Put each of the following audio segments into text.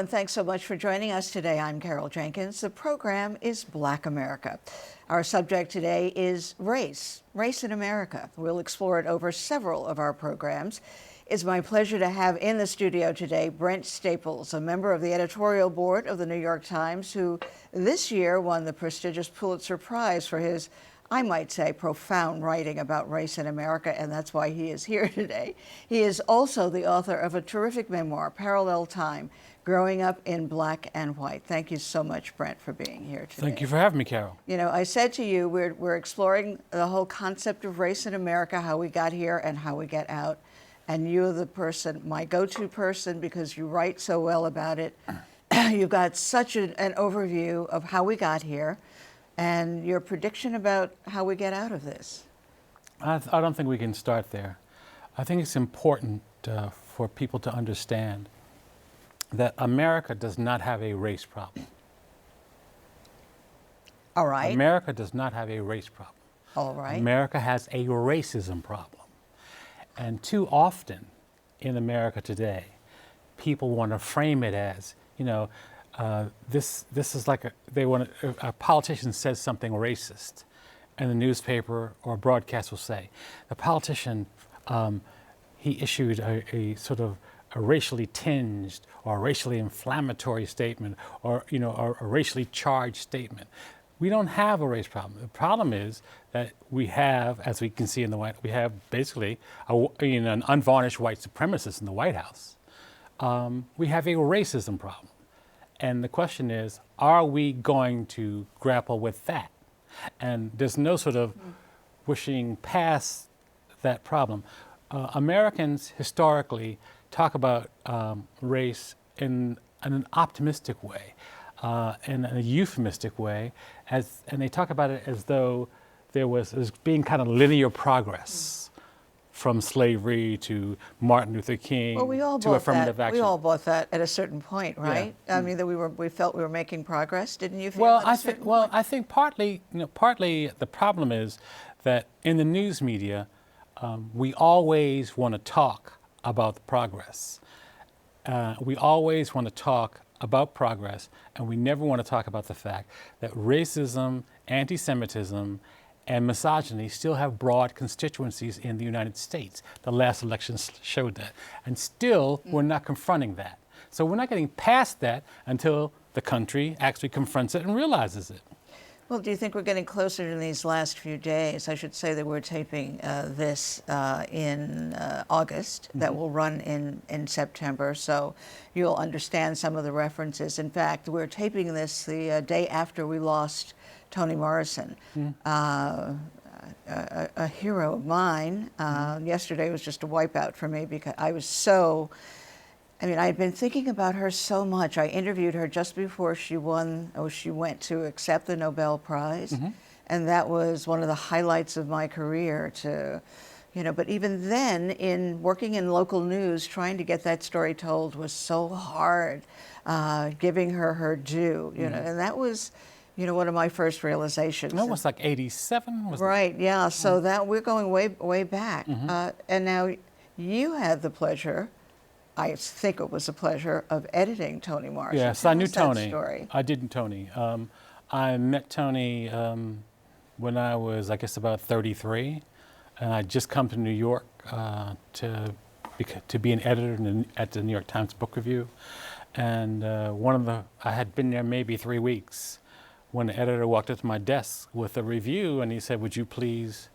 and thanks so much for joining us today. I'm Carol Jenkins. The program is Black America. Our subject today is race in America. We'll explore it over several of our programs. It's my pleasure to have in the studio today Brent Staples, a member of the editorial board of the New York Times, who this year won the prestigious Pulitzer Prize for his, I might say, profound writing about race in America, and that's why he is here today. He is also the author of a terrific memoir, Parallel Time, Growing Up in Black and White. Thank you so much, Brent, for being here today. Thank you for having me, Carol. You know, I said to you, we're exploring the whole concept of race in America, how we got here and how we get out. And you're the person, my go-to person, because you write so well about it. You've got such an overview of how we got here and your prediction about how we get out of this. I don't think we can start there. I think it's important for people to understand that America does not have a race problem. All right. America does not have a race problem. All right. America has a racism problem. And too often in America today, people want to frame it as, you know, this is like a politician says something racist, and the newspaper or broadcast will say, the politician, he issued a sort of a racially tinged or racially inflammatory statement, or, you know, a racially charged statement. We don't have a race problem. The problem is that we have, as we can see in the White, we have basically an unvarnished white supremacist in the White House. We have a racism problem. And the question is, are we going to grapple with that? And there's no sort of wishing past that problem. Americans historically talk about race in an optimistic way. In a euphemistic way, and they talk about it as though there was being kind of linear progress from slavery to Martin Luther King to affirmative action. We all bought that at a certain point, right? Yeah. I mean, that we felt we were making progress. Didn't you feel? I think partly the problem is that in the news media, we always want to talk about the progress. We always want to talk about progress, and we never want to talk about the fact that racism, anti-Semitism, and misogyny still have broad constituencies in the United States. The last elections showed that. And still, we're not confronting that. So we're not getting past that until the country actually confronts it and realizes it. Well, do you think we're getting closer in these last few days? I should say that we're taping this in August. That will run in September, so you'll understand some of the references. In fact, we're taping this the day after we lost Toni Morrison, a hero of mine. Yesterday was just a wipeout for me because I was so... I mean, I'd been thinking about her so much. I interviewed her just before she went to accept the Nobel Prize. And that was one of the highlights of my career but even then, in working in local news, trying to get that story told was so hard, giving her due, and that was, one of my first realizations. That was like 87, was right, it? Yeah, so that we're going way back. And now you had the pleasure, I think it was a pleasure, of editing Toni Morrison. Yes, I knew Toni. Story. I did Toni. I met Toni when I was, I guess, about 33, and I'd just come to New York to be an editor at the New York Times Book Review. And I had been there maybe 3 weeks when the editor walked up to my desk with a review, and he said, "Would you please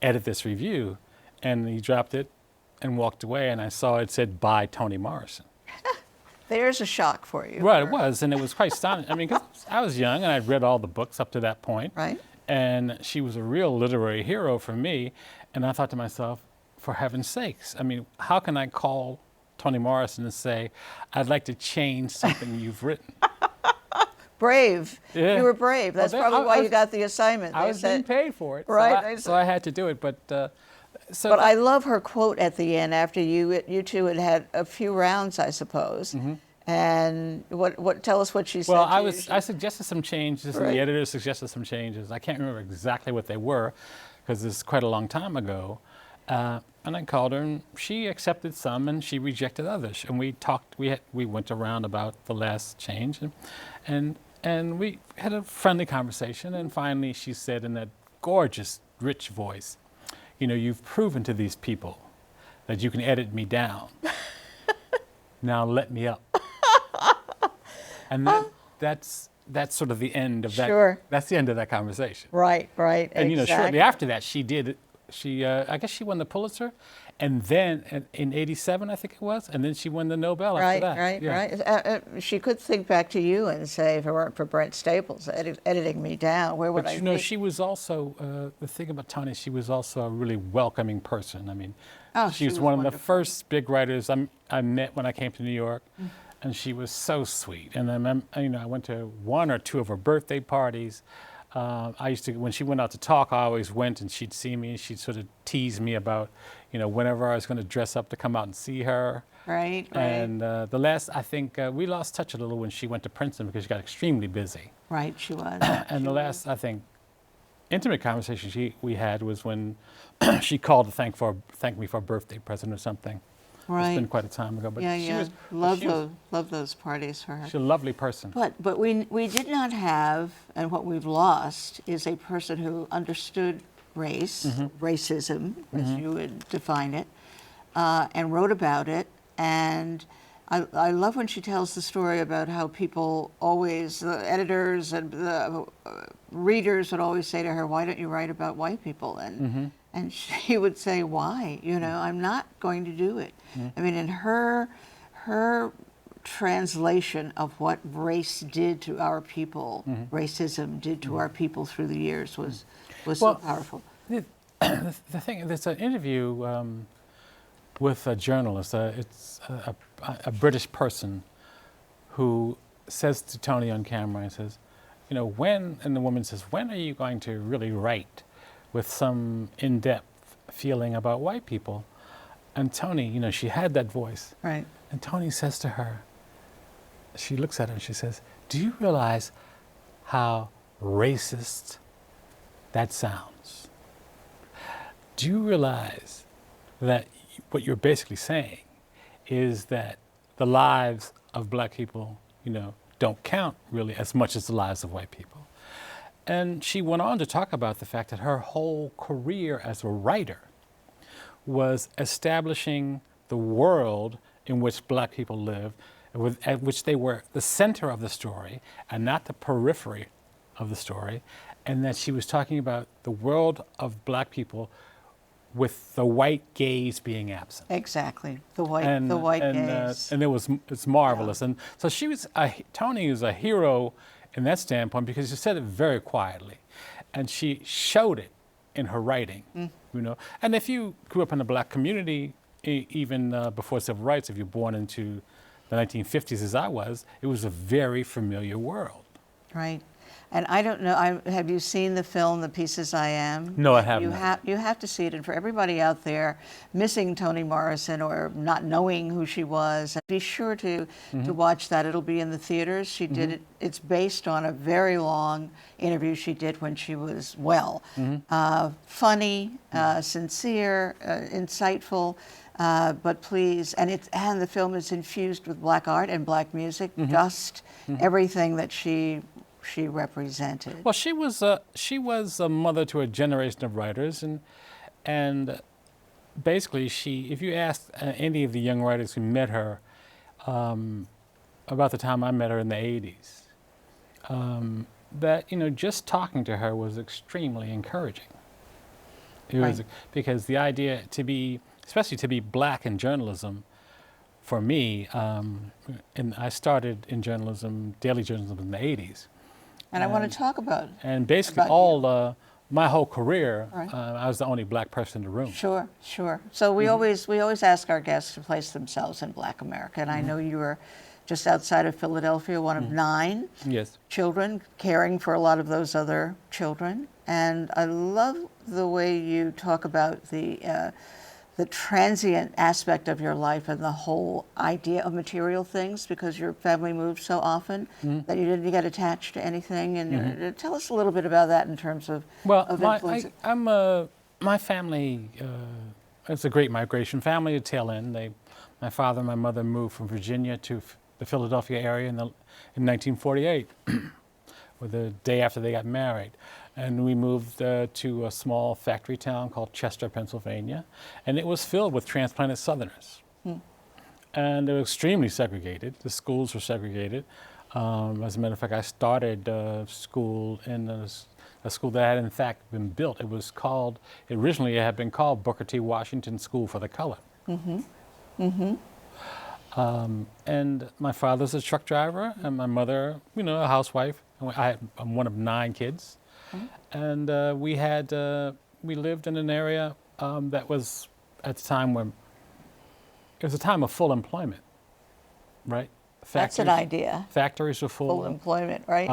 edit this review?" And he dropped it and walked away, and I saw it said, "By Toni Morrison." There's a shock for you. Right, it was, and it was quite astonishing. I mean, 'cause I was young, and I'd read all the books up to that point. Right. And she was a real literary hero for me, and I thought to myself, for heaven's sakes, I mean, how can I call Toni Morrison and say, "I'd like to change something you've written"? Brave. Yeah. You were brave. That's probably why you got the assignment. I was being paid for it, right? So I had to do it, but... But I love her quote at the end after you two had a few rounds, I suppose. And tell us what she said. Well, I suggested some changes, and the editor suggested some changes. I can't remember exactly what they were, because it's quite a long time ago. and I called her, and she accepted some, and she rejected others. And we talked. We went around about the last change, and we had a friendly conversation. And finally, she said in that gorgeous, rich voice, "You know, you've proven to these people that you can edit me down. Now let me up." And that's sort of the end of that. Sure. That's the end of that conversation. Right, right. And you know, exactly. shortly after that, she did. I guess she won the Pulitzer, and then in '87, I think it was, and then she won the Nobel Right, after that. right, Yeah. right. She could think back to you and say, if it weren't for Brent Staples editing me down, where would But I you know, be? she was also the thing about Toni. She was also a really welcoming person. I mean, Oh, she was one of the first big writers I met when I came to New York, and she was so sweet. And I remember, you know, I went to one or two of her birthday parties. I used to, when she went out to talk, I always went, and she'd see me, and she'd sort of tease me about, you know, whenever I was going to dress up to come out and see her. Right, right. And the last, I think, we lost touch a little when she went to Princeton because she got extremely busy. Right, she was. And the last, I think, intimate conversation we had was when she called to thank me for a birthday present or something. Right. It's been quite a time ago, but Yeah, she yeah. was Love those parties for her. she's a lovely person. But we did not have, and what we've lost is a person who understood race, racism, as you would define it, and wrote about it. And I love when she tells the story about how people always, the editors and the readers would always say to her, "Why don't you write about white people?" And she would say, "Why? You know, I'm not going to do it." I mean, in her translation of what race did to our people, racism did to our people through the years was so powerful. The thing, there's an interview with a journalist. It's a British person who says to Toni on camera, he says, you know, and the woman says, "When are you going to really write with some in-depth feeling about white people?" And Toni, you know, she had that voice. Right. And Toni says to her, she looks at her and she says, "Do you realize how racist that sounds? Do you realize that what you're basically saying is that the lives of black people, you know, don't count really as much as the lives of white people?" And she went on to talk about the fact that her whole career as a writer was establishing the world in which black people live, at which they were the center of the story and not the periphery of the story, and that she was talking about the world of black people with the white gaze being absent. Exactly, the white gaze. And it's marvelous. Yeah. And so Toni is a hero in that standpoint because she said it very quietly, and she showed it in her writing. You know, and if you grew up in a black community, even before civil rights, if you're born into the 1950s as I was, it was a very familiar world. Right. And I don't know, have you seen the film, The Pieces I Am? No, I haven't. You have to see it. And for everybody out there missing Toni Morrison or not knowing who she was, be sure to watch that. It'll be in the theaters. She did it. It's based on a very long interview she did when she was well. Funny, sincere, insightful. But please, and the film is infused with black art and black music, dust, everything that she represented. Well, she was a mother to a generation of writers, and basically if you asked any of the young writers who met her about the time I met her in the 80s, that, you know, just talking to her was extremely encouraging. It was because the idea especially to be black in journalism, for me, and I started in journalism, daily journalism in the 80s. And I want to talk about. And basically my whole career, I was the only black person in the room. Sure, sure. So we always ask our guests to place themselves in Black America, and I know you were just outside of Philadelphia, one of 9 children, caring for a lot of those other children. And I love the way you talk about the transient aspect of your life and the whole idea of material things, because your family moved so often that you didn't get attached to anything. And tell us a little bit about that in terms of influence. My family, it's a great migration family, a tail end. My father and my mother moved from Virginia to the Philadelphia area in 1948, or the day after they got married. And we moved to a small factory town called Chester, Pennsylvania, and it was filled with transplanted Southerners. And they were extremely segregated. The schools were segregated. As a matter of fact, I started school in a school that had in fact been built. Originally it had been called Booker T. Washington School for the Colored. And my father's a truck driver, and my mother, a housewife. I'm one of 9 kids. And we lived in an area that was at the time when it was a time of full employment, right? That's an idea. Factories were full. Full employment, right?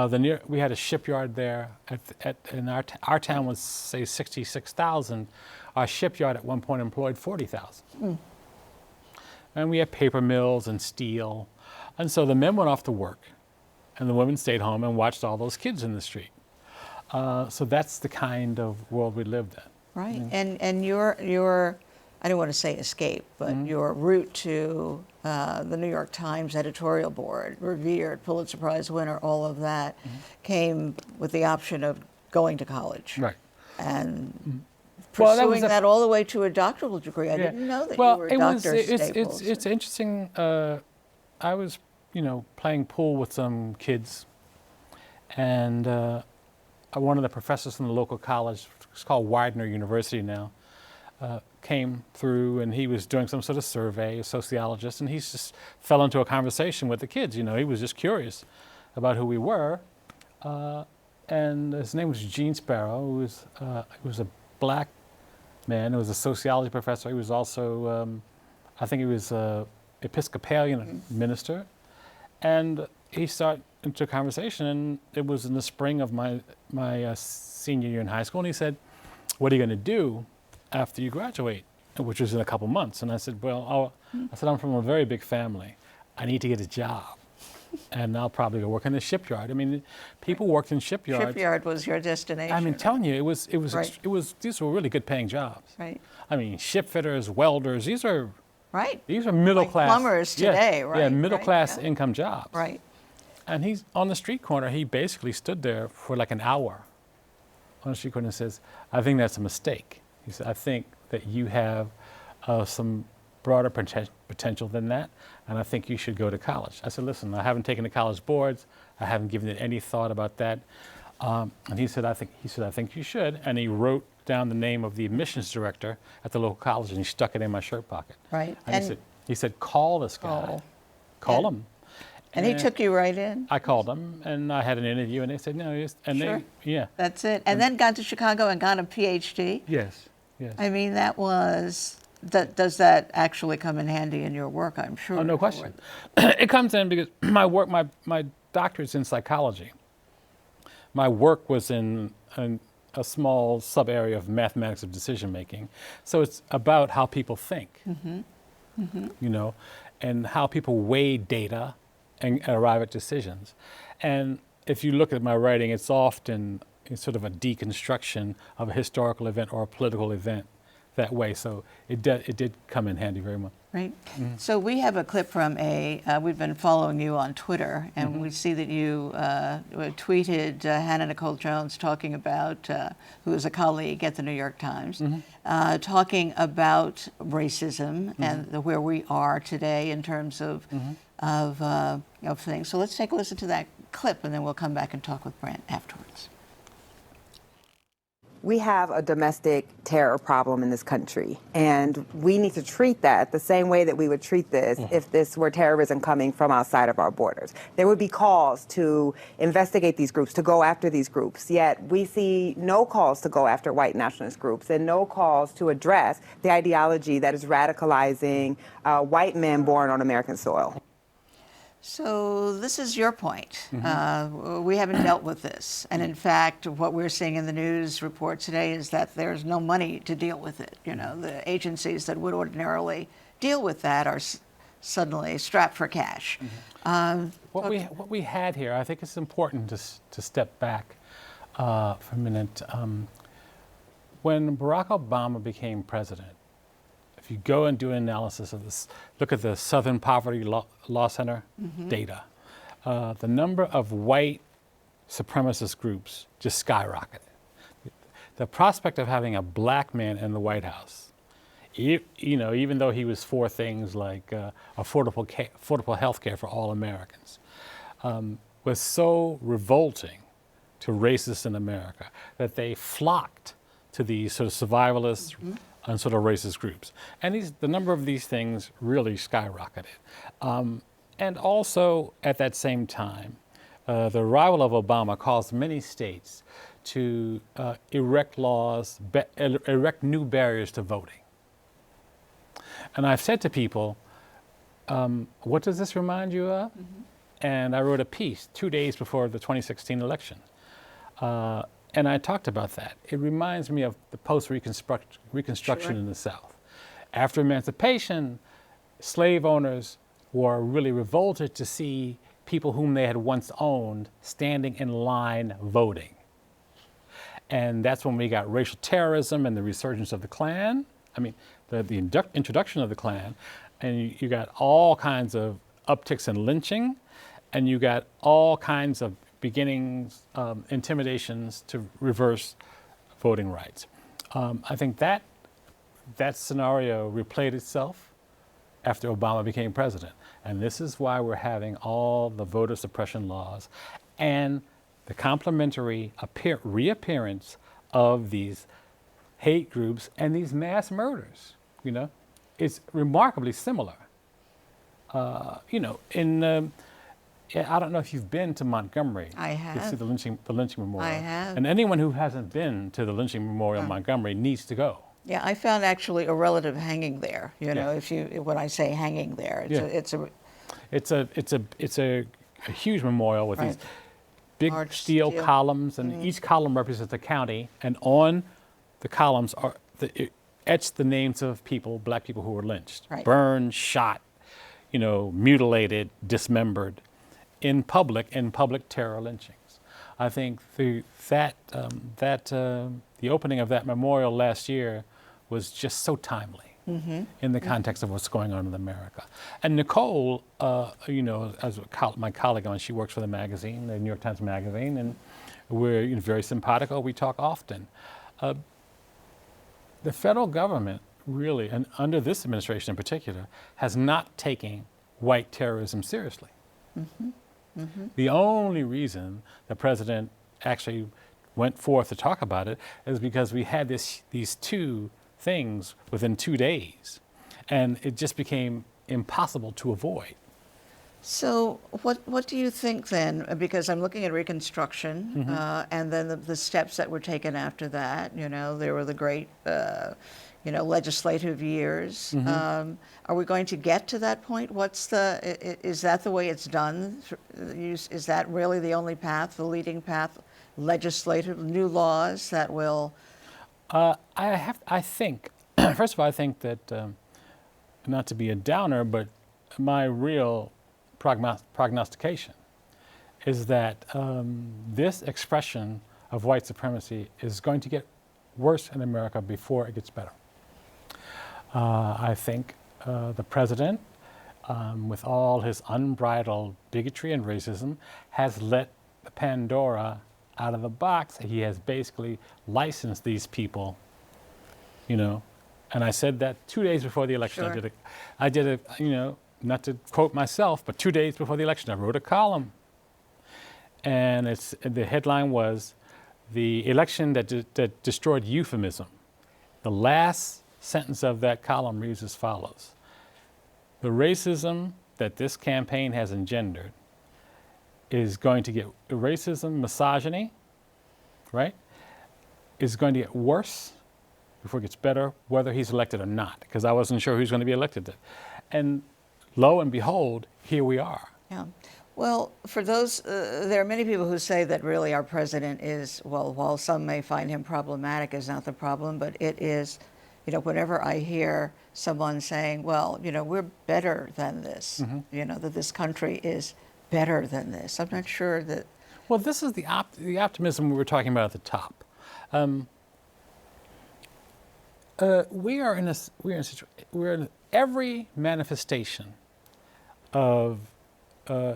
We had a shipyard there. And our town was, say, 66,000. Our shipyard at one point employed 40,000. And we had paper mills and steel. And so the men went off to work, and the women stayed home and watched all those kids in the street. So that's the kind of world we lived in. Right. And your I don't want to say escape, but your route to the New York Times editorial board, revered Pulitzer Prize winner, all of that, came with the option of going to college. Right. And pursuing that all the way to a doctoral degree. I didn't know that you were a doctor at Staples. It's interesting. I was, playing pool with some kids, and one of the professors from the local college, it's called Widener University now, came through, and he was doing some sort of survey, a sociologist, and he just fell into a conversation with the kids. He was just curious about who we were, and his name was Gene Sparrow, who was a black man. He was a sociology professor. He was also, I think he was an Episcopalian minister, and he started into a conversation, and it was in the spring of my senior year in high school, and he said, "What are you going to do after you graduate?" Which was in a couple months. And I said, I'm from a very big family. I need to get a job. And I'll probably go work in the shipyard. I mean, people worked in shipyards. Shipyard was your destination. I mean, telling you, Right. These were really good paying jobs. Right. I mean, ship fitters, welders, these are Right. These are middle class. Plumbers today, right? Yeah, middle class Yeah. income jobs. Right. And he's on the street corner. He basically stood there for like an hour on the street corner and says, "I think that's a mistake." He said, "I think that you have some broader potential than that, and I think you should go to college." I said, "Listen, I haven't taken the college boards. I haven't given it any thought about that." And he said, "I think you should." And he wrote down the name of the admissions director at the local college, and he stuck it in my shirt pocket. Right. And he said, "Call this guy. Call him." And he took you right in? I called him, and I had an interview, and they said, "No," Sure. yeah. That's it. And then got to Chicago and got a PhD? Yes. I mean, does that actually come in handy in your work, I'm sure? Oh, no question. It comes in because my work, my doctorate's in psychology. My work was in a small sub-area of mathematics of decision making. So it's about how people think, and how people weigh data and arrive at decisions. And if you look at my writing, it's often sort of a deconstruction of a historical event or a political event that way. So it did come in handy very much. Right. So we have a clip from we've been following you on Twitter, and we see that you tweeted Hannah Nicole Jones talking about, who is a colleague at the New York Times, talking about racism and where we are today in terms of things. So let's take a listen to that clip, and then we'll come back and talk with Brent afterwards. We have a domestic terror problem in this country, and we need to treat that the same way that we would treat this if this were terrorism coming from outside of our borders. There would be calls to investigate these groups, to go after these groups, yet we see no calls to go after white nationalist groups and no calls to address the ideology that is radicalizing white men born on American soil. So this is your point. We haven't dealt with this. And in fact, what we're seeing in the news report today is that there's no money to deal with it. The agencies that would ordinarily deal with that are suddenly strapped for cash. What we had here, I think it's important to step back for a minute. When Barack Obama became president, if you go and do an analysis of this, look at the Southern Poverty Law Center data, the number of white supremacist groups just skyrocketed. The prospect of having a black man in the White House, even though he was for things like affordable health care for all Americans, was so revolting to racists in America that they flocked to these sort of survivalist and sort of racist groups. And the number of these things really skyrocketed. And also at that same time, the arrival of Obama caused many states to erect new barriers to voting. And I've said to people, what does this remind you of? And I wrote a piece 2 days before the 2016 election. And I talked about that. It reminds me of the post-Reconstruction in the South. After emancipation, slave owners were really revolted to see people whom they had once owned standing in line voting. And that's when we got racial terrorism and the resurgence of the Klan. I mean, the introduction of the Klan. And you got all kinds of upticks in lynching, and you got all kinds of beginnings, intimidations to reverse voting rights. I think that scenario replayed itself after Obama became president. And this is why we're having all the voter suppression laws and the complementary reappearance of these hate groups and these mass murders. It's remarkably similar. I don't know if you've been to Montgomery. I have. To see the lynching memorial. I have. And anyone who hasn't been to the lynching memorial in Montgomery needs to go. Yeah, I found actually a relative hanging there. Yeah. When I say hanging there, it's a huge memorial with these big large steel columns, and each column represents a county, and on the columns are etched the names of black people who were lynched, burned, shot, mutilated, dismembered in public terror lynchings. I think the opening of that memorial last year was just so timely in the context of what's going on in America. And Nicole, as my colleague she works for the magazine, the New York Times Magazine, and we're very simpatico. We talk often. The federal government really, and under this administration in particular, has not taken white terrorism seriously. The only reason the president actually went forth to talk about it is because we had these two things within 2 days, and it just became impossible to avoid. So what do you think then? Because I'm looking at Reconstruction, and then the steps that were taken after that. There were the great, legislative years. Are we going to get to that point? Is that the way it's done? Is that really the only path, the leading path, legislative, new laws that will? I think, first of all, I think that, not to be a downer, but my real prognostication is that this expression of white supremacy is going to get worse in America before it gets better. I think the president, with all his unbridled bigotry and racism, has let the Pandora out of the box. He has basically licensed these people, and I said that 2 days before the election. Sure. I did a not to quote myself, but 2 days before the election, I wrote a column. And the headline was, "The Election that Destroyed Euphemism." The last sentence of that column reads as follows: "The racism that this campaign has engendered is going to get, racism, misogyny, right, is going to get worse before it gets better, whether he's elected or not," because I wasn't sure who's going to be elected. And lo and behold, here we are. Yeah. Well, for those, there are many people who say that really our president is, while some may find him problematic, is not the problem, but it is, whenever I hear someone saying, we're better than this, that this country is better than this, I'm not sure that. Well, this is the optimism we were talking about at the top. we're in every manifestation of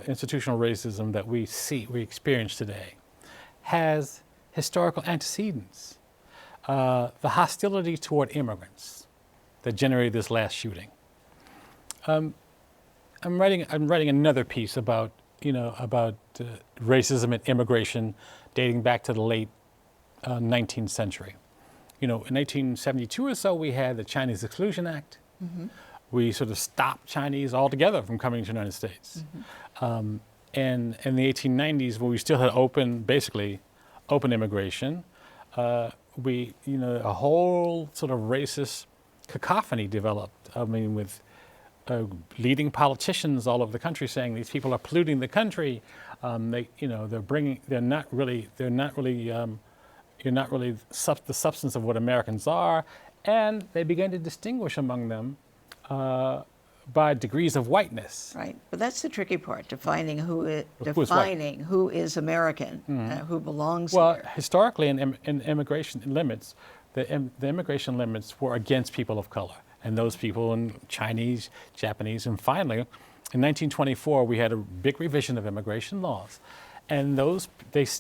institutional racism that we experience today has historical antecedents. The hostility toward immigrants that generated this last shooting. I'm writing another piece about racism and immigration dating back to the late 19th century. In 1872 or so, we had the Chinese Exclusion Act. Mm-hmm. We sort of stopped Chinese altogether from coming to the United States. Mm-hmm. And in the 1890s, when we still had basically open immigration, a whole sort of racist cacophony developed. I mean, with leading politicians all over the country saying these people are polluting the country. You're not really the substance of what Americans are, and they began to distinguish among them by degrees of whiteness. Right, but that's the tricky part: defining who is American, Mm-hmm. Who belongs Well, here. historically, in immigration limits, the immigration limits were against people of color, and those people in Chinese, Japanese, and finally, in 1924, we had a big revision of immigration laws. And and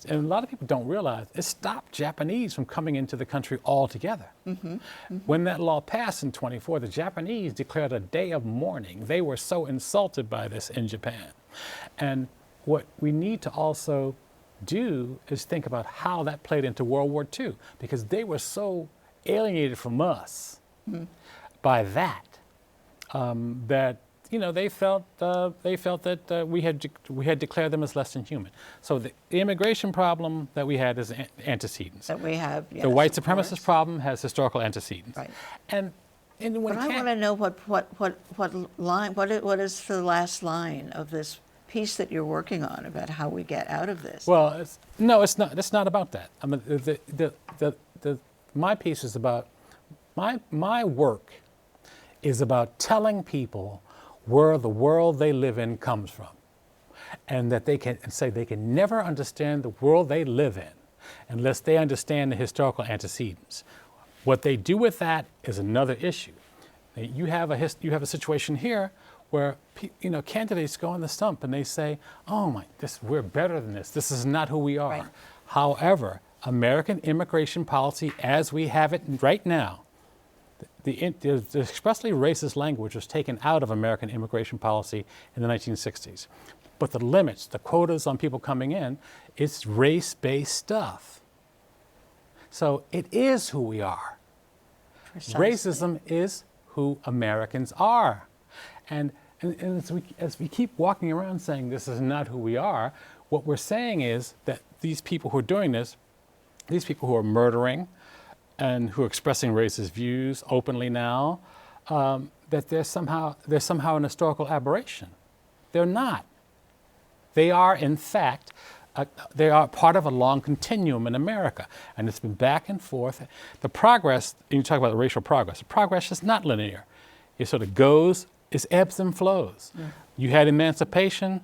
a lot of people don't realize it stopped Japanese from coming into the country altogether. Mm-hmm. Mm-hmm. When that law passed in 24, the Japanese declared a day of mourning. They were so insulted by this in Japan. And what we need to also do is think about how that played into World War II, because they were so alienated from us by that, that they felt that we had declared them as less than human. So the immigration problem that we had is antecedents. That we have, yes, the white of supremacist course. problem has historical antecedents. Right. And when But I want to know what is the last line of this piece that you're working on about how we get out of this. Well, it's not about that. I mean, my piece is about my work is about telling people where the world they live in comes from, and that they can never understand the world they live in unless they understand the historical antecedents. What they do with that is another issue. You have a situation here where candidates go on the stump and they say, "Oh we're better than this. This is not who we are." Right. However, American immigration policy, as we have it right now, the expressly racist language was taken out of American immigration policy in the 1960s. But the limits, the quotas on people coming in, it's race-based stuff. So it is who we are. Precisely. Racism is who Americans are. And as we keep walking around saying this is not who we are, what we're saying is that these people who are doing this, these people who are murdering and who are expressing racist views openly now, that they're somehow an historical aberration. They're not. They are, in fact, they are part of a long continuum in America, and it's been back and forth. The progress, and you talk about the racial progress, the progress is not linear. It sort of goes, it ebbs and flows. Yeah. You had emancipation,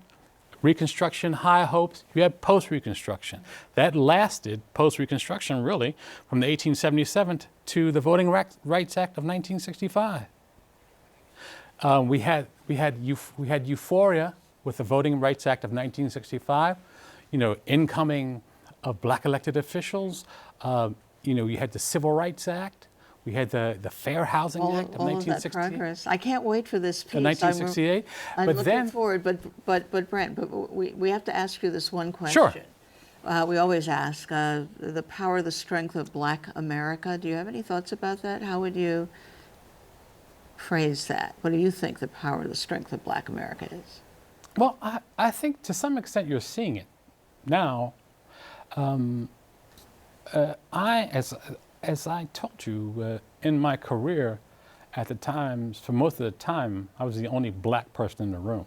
Reconstruction, high hopes. You had post-Reconstruction. That lasted, post-Reconstruction really, from the 1877 to the Voting Rights Act of 1965. We had euphoria with the Voting Rights Act of 1965. Incoming of black elected officials. You had the Civil Rights Act. We had the Fair Housing Act of 1968. That progress. I can't wait for this piece. 1968. I'm but looking then, forward, but Brent, we have to ask you this one question. Sure. We always ask the power, the strength of Black America. Do you have any thoughts about that? How would you phrase that? What do you think the power, the strength of Black America is? Well, I think to some extent you're seeing it now. As I told you, in my career, at the times, for most of the time, I was the only black person in the room.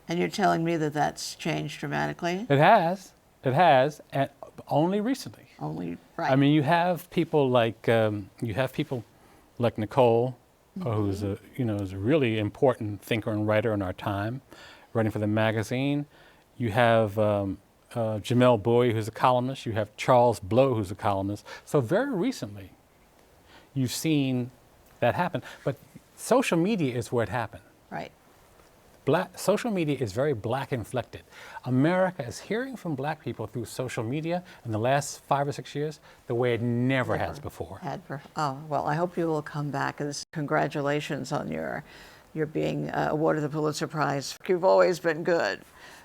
And you're telling me that that's changed dramatically? It has, and only recently. Only, right. I mean, you have people like Nicole, who's a really important thinker and writer in our time, writing for the magazine. You have Jamel Bowie, who's a columnist. You have Charles Blow, who's a columnist. So very recently, you've seen that happen. But social media is where it happened. Right. Social media is very black inflected. America is hearing from black people through social media in the last 5 or 6 years the way it never has before. Oh, well, I hope you will come back. Congratulations on your being awarded the Pulitzer Prize. You've always been good,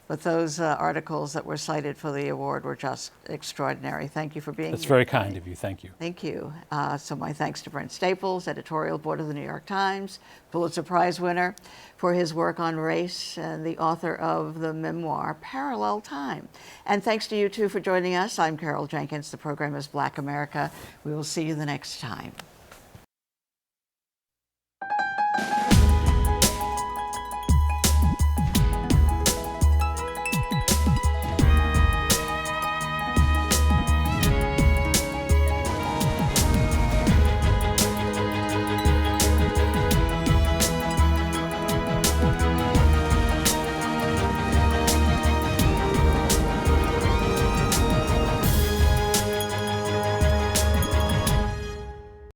but those articles that were cited for the award were just extraordinary. Thank you for being here. That's very kind of you. Thank you. Thank you. So my thanks to Brent Staples, editorial board of the New York Times, Pulitzer Prize winner for his work on race and the author of the memoir, Parallel Time. And thanks to you too for joining us. I'm Carol Jenkins. The program is Black America. We will see you the next time.